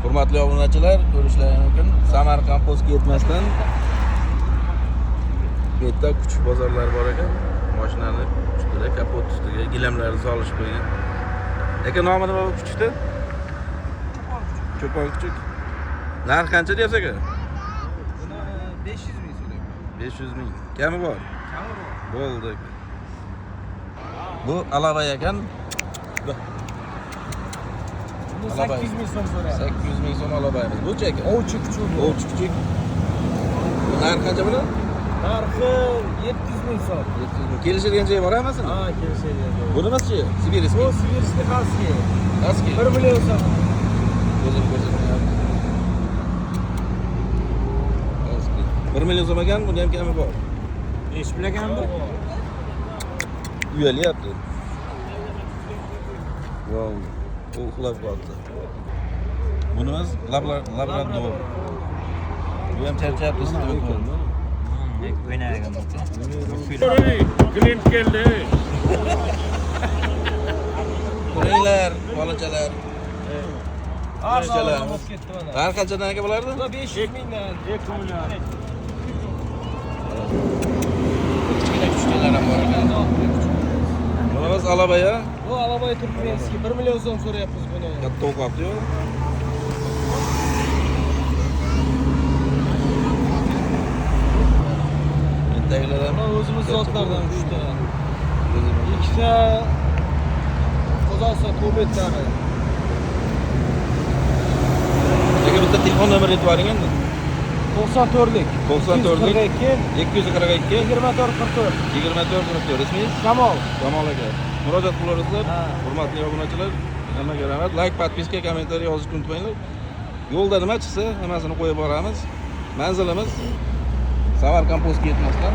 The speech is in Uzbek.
Hurmatli obunachilar, ko'rishlaringiz mumkin. Samarqand postga yetmasdan bu yerda kuchuk bozorlar bor ekan. Mashinani ustida, kapot ustiga gilamlarni solishib qo'ygan. Aka, nomi nima bu kuchukda? Cho'pon kuchuk. Narx qancha deyapsiz aka? 500 ming so'rayman. 500 ming. Kami bor? Kami bor. Bo'ldi aka. Bu alabay ekan. Buni 800 ming so'm so'rayapti. 800 ming so'm alabaymiz. Bu aka? Ovchi kuchuk. Ovchi kuchuk. Bu narx qancha buni? Narxi 700 ming so'm. 700 ming. Kelishilgan joyi bor hammasini? Ha, kelishadi. Bu nimasi? Sibirskiy. Bu Sibirskiy xaski. Xaski. 1 million so'm. O'zini ko'rsatmayapti. Xaski. 1 million so'm ekan, buni ham kami bor. Eshib bilaganmi? Uyalyapti. Wow. U uxlab qoldi. Bunimiz labrador. Bu ham charchayapti sizga. O'ynagan bo'lsa. Klient keldi. Ko'ringlar, bolachalar. Arzonlar. Har qanchadan aka bo'lardi? 500 mingdan. 2 million. Kichkina kuchuklar ham bor ekan. Bunimiz alabaya. Bu Alabay Turkmenskiy 1 million so'm so'rayapmiz buni. Katta o'qapti-yu. Yettagilar ham O'zimiz zotlardan 3 ta. Ikkita Qozog'iston to'betlari. Aka, bitta telefon nomeri aytib yuboring endi. 94lik. 94lik 242 242 2444. 2444. Ismingiz? Jamol. Jamol aka. Murojaat qilasizlar. Ha. Hurmatli obunachilar, hammaga rahmat. Like, podpiska, kommentariy yozishni unutmanglar. Yo'lda nima chiqsa, hammasini qo'yib boramiz. Manzilimiz Samarqand postga yetmasdan